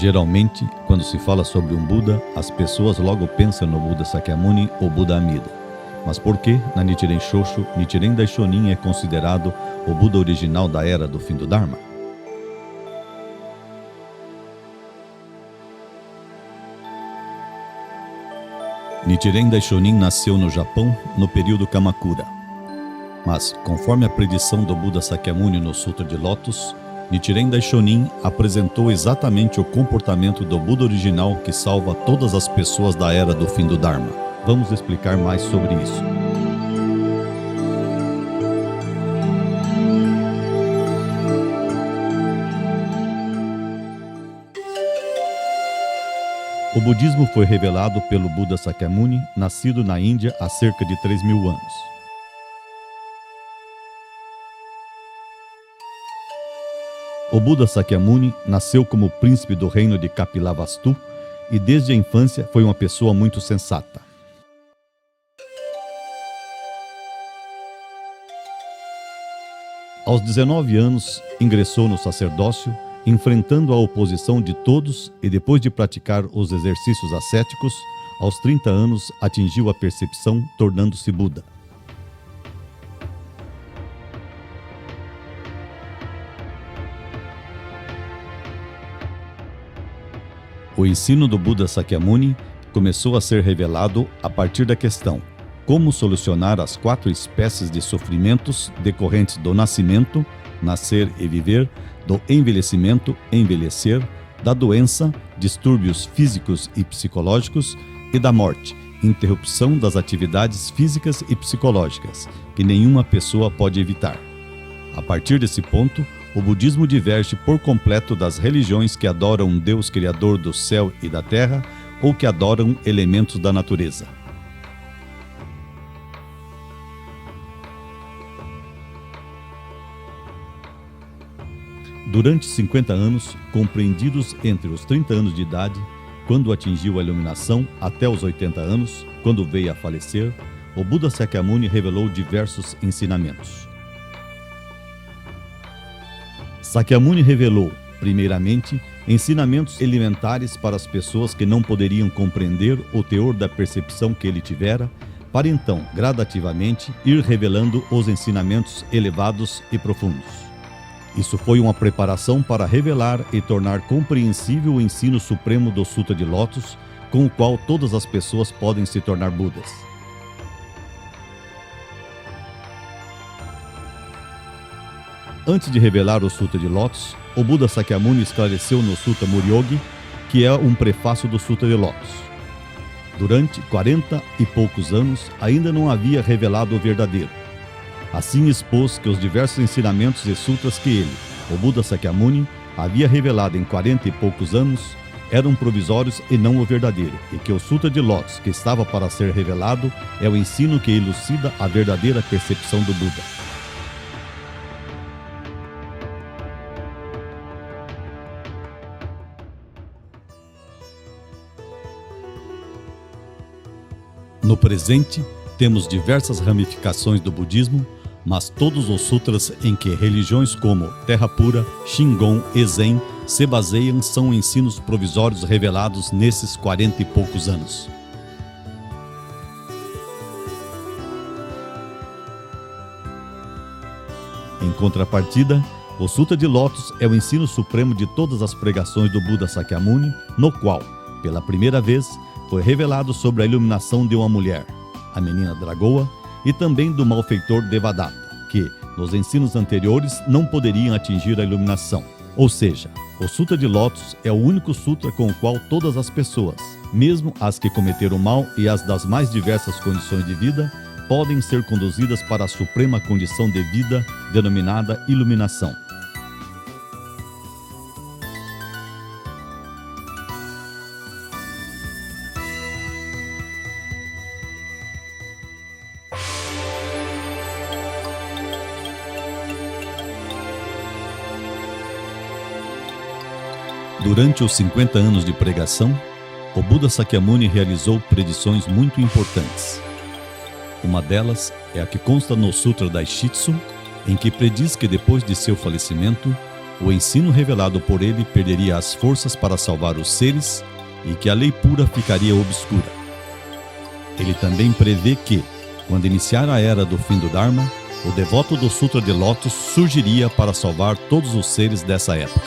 Geralmente, quando se fala sobre um Buda, as pessoas logo pensam no Buda Sakyamuni ou Buda Amida. Mas por que na Nichiren Shoshu, Nichiren Daishonin é considerado o Buda original da era do fim do Dharma? Nichiren Daishonin nasceu no Japão no período Kamakura. Mas, conforme a predição do Buda Sakyamuni no Sutra de Lótus, Nichiren Daishonin apresentou exatamente o comportamento do Buda original que salva todas as pessoas da era do fim do Dharma. Vamos explicar mais sobre isso. O budismo foi revelado pelo Buda Sakyamuni, nascido na Índia há cerca de 3.000 anos. O Buda Sakyamuni nasceu como príncipe do reino de Kapilavastu e desde a infância foi uma pessoa muito sensata. Aos 19 anos, ingressou no sacerdócio, enfrentando a oposição de todos e depois de praticar os exercícios ascéticos, aos 30 anos atingiu a percepção, tornando-se Buda. O ensino do Buda Sakyamuni começou a ser revelado a partir da questão: como solucionar as 4 espécies de sofrimentos decorrentes do nascimento, nascer e viver, do envelhecimento, envelhecer, da doença, distúrbios físicos e psicológicos e da morte, interrupção das atividades físicas e psicológicas, que nenhuma pessoa pode evitar. A partir desse ponto, o budismo diverge por completo das religiões que adoram um Deus criador do céu e da terra ou que adoram elementos da natureza. Durante 50 anos, compreendidos entre os 30 anos de idade, quando atingiu a iluminação, até os 80 anos, quando veio a falecer, o Buda Sakyamuni revelou diversos ensinamentos. Sakyamuni revelou, primeiramente, ensinamentos elementares para as pessoas que não poderiam compreender o teor da percepção que ele tivera, para então, gradativamente, ir revelando os ensinamentos elevados e profundos. Isso foi uma preparação para revelar e tornar compreensível o ensino supremo do Sutra de Lótus, com o qual todas as pessoas podem se tornar Budas. Antes de revelar o Sutra de Lótus, o Buda Sakyamuni esclareceu no Sutra Muryogi, que é um prefácio do Sutra de Lótus. Durante 40 e poucos anos, ainda não havia revelado o verdadeiro. Assim expôs que os diversos ensinamentos e sutras que ele, o Buda Sakyamuni, havia revelado em 40 e poucos anos, eram provisórios e não o verdadeiro, e que o Sutra de Lótus, que estava para ser revelado, é o ensino que elucida a verdadeira percepção do Buda. No presente, temos diversas ramificações do budismo, mas todos os sutras em que religiões como Terra Pura, Shingon e Zen se baseiam são ensinos provisórios revelados nesses 40 e poucos anos. Em contrapartida, o Sutra de Lótus é o ensino supremo de todas as pregações do Buda Sakyamuni, no qual, pela primeira vez, foi revelado sobre a iluminação de uma mulher, a menina Dragoa, e também do malfeitor Devadatta, que, nos ensinos anteriores, não poderiam atingir a iluminação. Ou seja, o Sutra de Lótus é o único sutra com o qual todas as pessoas, mesmo as que cometeram mal e as das mais diversas condições de vida, podem ser conduzidas para a suprema condição de vida, denominada iluminação. Durante os 50 anos de pregação, o Buda Sakyamuni realizou predições muito importantes. Uma delas é a que consta no Sutra Daishitsu, em que prediz que depois de seu falecimento, o ensino revelado por ele perderia as forças para salvar os seres e que a lei pura ficaria obscura. Ele também prevê que, quando iniciar a era do fim do Dharma, o devoto do Sutra de Lótus surgiria para salvar todos os seres dessa época.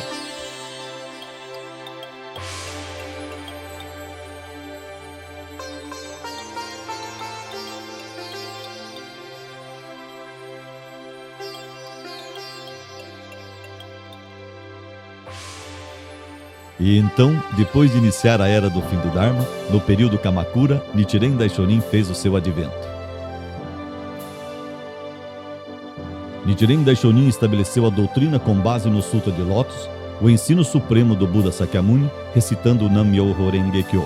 E então, depois de iniciar a era do fim do Dharma, no período Kamakura, Nichiren Daishonin fez o seu advento. Nichiren Daishonin estabeleceu a doutrina com base no Sutra de Lótus, o ensino supremo do Buda Sakyamuni, recitando o Nam-myoho Renge Kyo.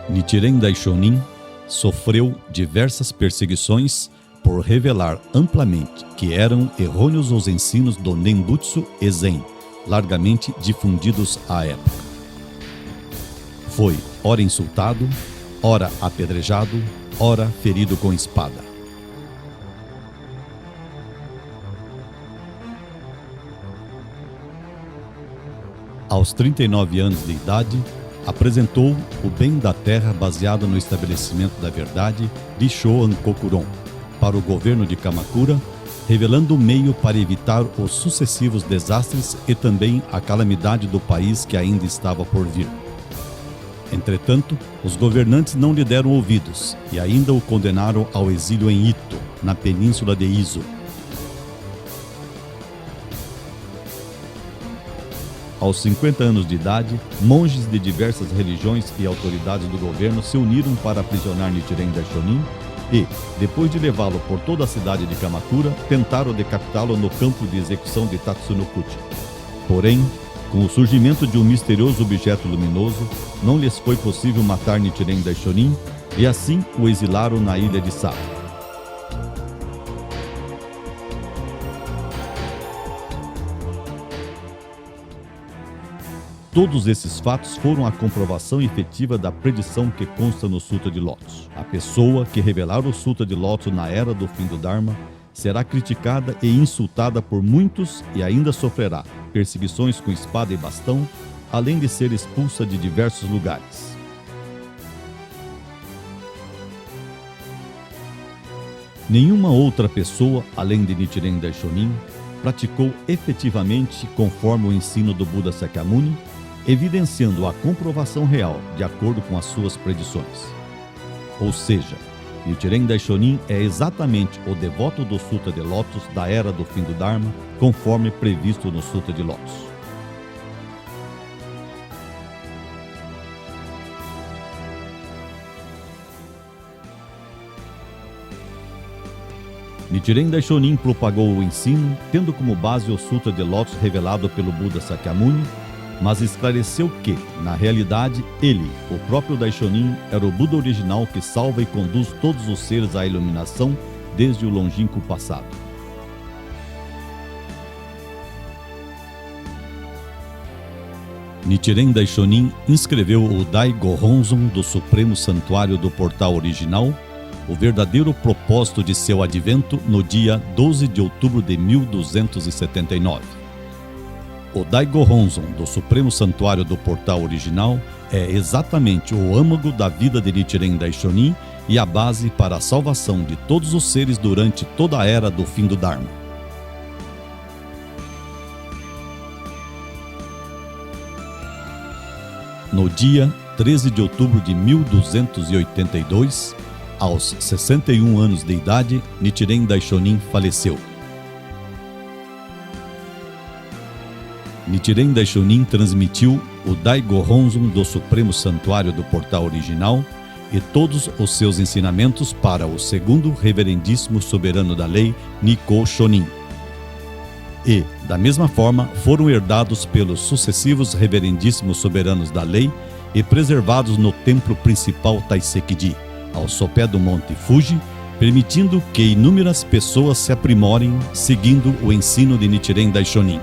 Nichiren Daishonin sofreu diversas perseguições por revelar amplamente que eram errôneos os ensinos do Nembutsu e Zen, largamente difundidos à época. Foi ora insultado, ora apedrejado, ora ferido com espada. Aos 39 anos de idade, apresentou o bem da terra baseado no estabelecimento da verdade de Shoan Kokuron para o governo de Kamakura, revelando o meio para evitar os sucessivos desastres e também a calamidade do país que ainda estava por vir. Entretanto, os governantes não lhe deram ouvidos e ainda o condenaram ao exílio em Ito, na península de Izu. Aos 50 anos de idade, monges de diversas religiões e autoridades do governo se uniram para aprisionar Nichiren Daishonin e, depois de levá-lo por toda a cidade de Kamakura, tentaram decapitá-lo no campo de execução de Tatsunokuchi. Porém, com o surgimento de um misterioso objeto luminoso, não lhes foi possível matar Nichiren Daishonin e assim o exilaram na ilha de Sato. Todos esses fatos foram a comprovação efetiva da predição que consta no Sutra de Lótus. A pessoa que revelar o Sutra de Lótus na era do fim do Dharma será criticada e insultada por muitos e ainda sofrerá perseguições com espada e bastão, além de ser expulsa de diversos lugares. Nenhuma outra pessoa, além de Nichiren Daishonin, praticou efetivamente conforme o ensino do Buda Sakyamuni, evidenciando a comprovação real de acordo com as suas predições. Ou seja, Nichiren Daishonin é exatamente o devoto do Sutra de Lótus da era do fim do Dharma, conforme previsto no Sutra de Lótus. Nichiren Daishonin propagou o ensino, tendo como base o Sutra de Lótus revelado pelo Buda Sakyamuni, mas esclareceu que, na realidade, ele, o próprio Daishonin, era o Buda original que salva e conduz todos os seres à iluminação desde o longínquo passado. Nichiren Daishonin inscreveu o Dai Gohonzon do Supremo Santuário do Portal Original, o verdadeiro propósito de seu advento, no dia 12 de outubro de 1279. O Dai Gohonzon do Supremo Santuário do Portal Original é exatamente o âmago da vida de Nichiren Daishonin e a base para a salvação de todos os seres durante toda a era do fim do Dharma. No dia 13 de outubro de 1282, aos 61 anos de idade, Nichiren Daishonin faleceu. Nichiren Daishonin transmitiu o Dai Gohonzon do Supremo Santuário do Portal Original e todos os seus ensinamentos para o segundo reverendíssimo soberano da lei, Nikko Shonin. E, da mesma forma, foram herdados pelos sucessivos reverendíssimos soberanos da lei e preservados no templo principal Taisekiji, ao sopé do Monte Fuji, permitindo que inúmeras pessoas se aprimorem seguindo o ensino de Nichiren Daishonin.